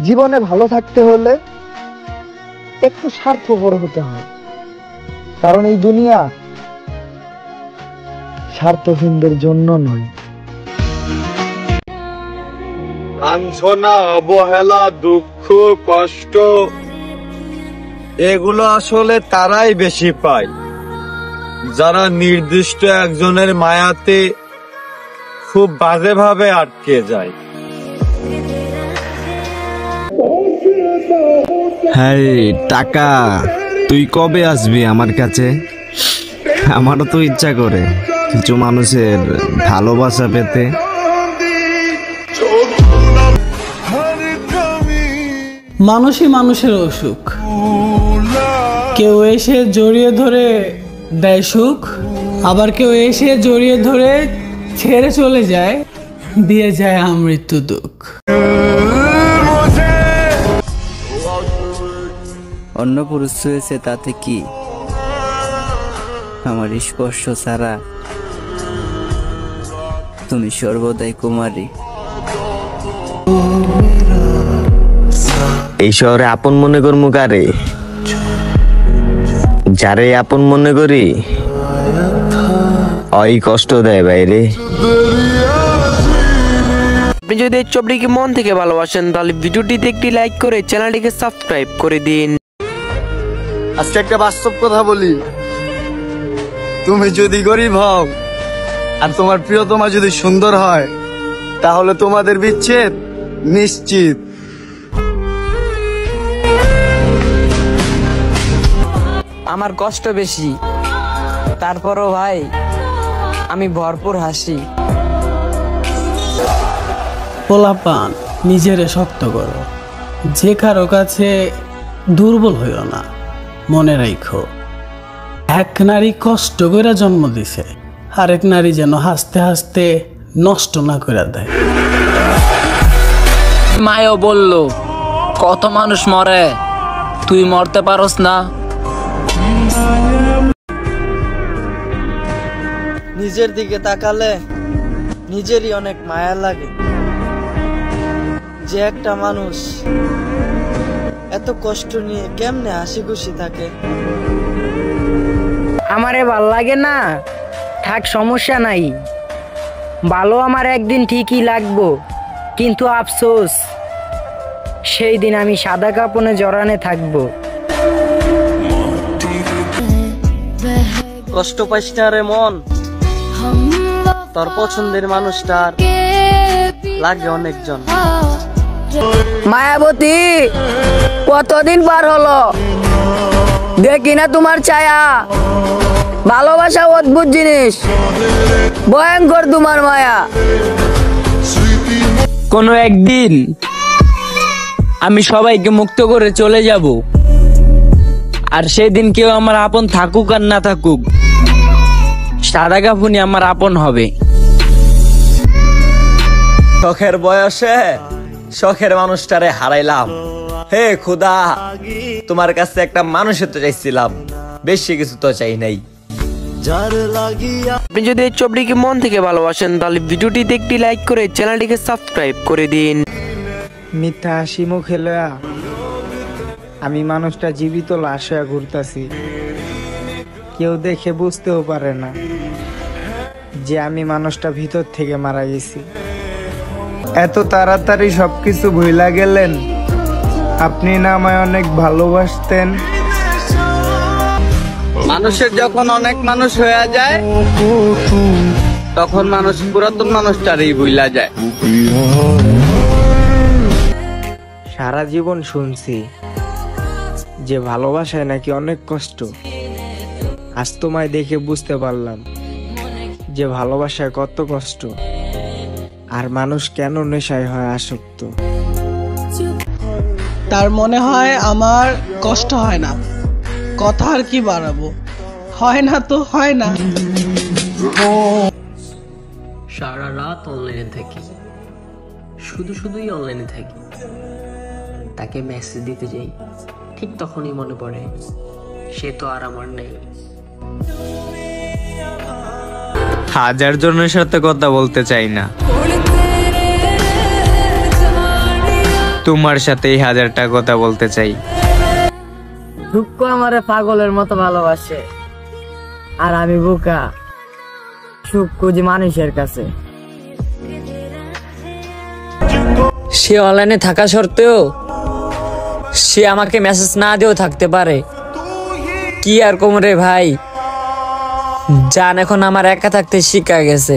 জীবনে ভালো থাকতে হলে একটু স্বার্থপর হতে হয়, কারণ এই দুনিয়া স্বার্থহীনদের জন্য নয়। লাঞ্ছনা, অবহেলা, দুঃখ, কষ্ট এগুলো আসলে তারাই বেশি পায় যারা নির্দিষ্ট একজনের মায়াতে খুব বাজেভাবে আটকে যায়। হ্যাঁ টাকা, তুই কবে আসবি আমার কাছে? আমারও তো ইচ্ছা করে কিছু মানুষের ভালোবাসা পেতে। মানুষই মানুষের অসুখ, কেউ এসে জড়িয়ে ধরে দেয় সুখ, আবার কেউ এসে জড়িয়ে ধরে ছেড়ে চলে যায়, দিয়ে যায় আমৃত্যু দুঃখ। অন্য পুরুষ হয়েছে তাতে কি, আমার স্পর্শ ছাড়া তুমি সর্বদাই কুমারী। এই শহরে আপন মনে করমু কারে, যারে আপন মনে করি ওই কষ্ট দেয় বাইরে। আপনি যদি এই ছবিটিকে মন থেকে ভালোবাসেন তাহলে ভিডিওটিতে একটি লাইক করে চ্যানেলটিকে সাবস্ক্রাইব করে দিন। আজকে একটা বাস্তব কথা বলি, তুমি যদি গরিব হও আর তোমার প্রিয়তমা যদি সুন্দর হয় তাহলে তোমাদের বিচ্ছেদ নিশ্চিত। আমার কষ্ট বেশি, তারপরও ভাই আমি ভরপুর হাসি। পোলাপান, নিজেরে শক্ত করো, যে কারো কাছে দুর্বল হইও না। মনে রাখো, এক নারী কষ্ট করে জন্ম দিছে, আরেক নারী যেন হাসতে হাসতে নষ্ট না করে দেয়। মায়ও বলল কত মানুষ মরে, তুই মরতে পারস না। নিজের দিকে তাকালে নিজেরই অনেক মায়া লাগে, যে একটা মানুষ এত কষ্ট নিয়ে কেমনে হাসি খুশি থাকে। আমারে ভাল লাগে না, থাক সমস্যা নাই, ভালো আমার একদিন ঠিকই লাগবো, কিন্তু আফসোস সেই দিন আমি সাদা কাপড়ে জড়ানে থাকবো। কষ্ট পাইস না রে মন, তোর পছন্দের মানুষটার লাগে অনেকজন। মায়াবতী, কতদিন পার হলো দেখি না তোমার ছায়া। ভালোবাসা অদ্ভুত জিনিস, ভয়ঙ্কর তোমার মায়া। কোনো একদিন আমি সবাইকে মুক্ত করে চলে যাব, আর সেদিন কেউ আমার আপন থাকুক আর না থাকুক, সাদা কাফুনি আমার আপন হবে। শখের বয়সে শখের মানুষটারে হারাইলাম। হে খুদা, তোমার কাছে একটা মানুষের তো চাইছিলাম, বেশি কিছু তো চাই নাই। আপনি যদি এই ছবিটিকে মন থেকে ভালোবাসেন তাহলে ভিডিওটিতে একটি লাইক করে চ্যানেলটিকে সাবস্ক্রাইব করে দিন। মিথ্যা হাসি মুখে লয়া আমি মানুষটা জীবিত লাশ হয়ে ঘুরতাছি, কেউ দেখে বুঝতেও পারে না যে আমি মানুষটা ভিতর থেকে মারা গেছি। এত তাড়াতাড়ি সবকিছু ভুইলা গেলেন, আপনি না আমায় অনেক ভালোবাসতেন। মানুষের যখন অনেক মানুষ হয়ে যায় তখন মানুষ পুরাতন মানুষটারই ভুলা যায়। সারা জীবন শুনছি যে ভালোবাসায় নাকি অনেক কষ্ট, আজ তোমায় দেখে বুঝতে পারলাম যে ভালোবাসায় কত কষ্ট, আর মানুষ কেন নেশায় হয় আসক্ত। তার মনে হয় আমার কষ্ট হয় না, কথা আর কি বাড়াবো, হয় না তো হয় না। সারা রাত অনলাইনে থাকি, শুধুই অনলাইনে থাকি। তাকে মেসেজ দিতে যাই, ঠিক তখনই মনে পড়ে সে তো আর আমার নেই। হাজার জনের সাথে কথা বলতে চাই না, তোমার সাথে এই 1000টা কথা বলতে চাই। দুঃখ আমারে পাগলের মতো ভালোবাসে, আর আমি বোকা সুখ খুঁজি মানুষের কাছে। সে অনলাইনে থাকা সত্ত্বেও সে আমাকে মেসেজ না দিয়েও থাকতে পারে। কি আর কম রে ভাই, জান এখন আমার একা থাকতে শিখা গেছে।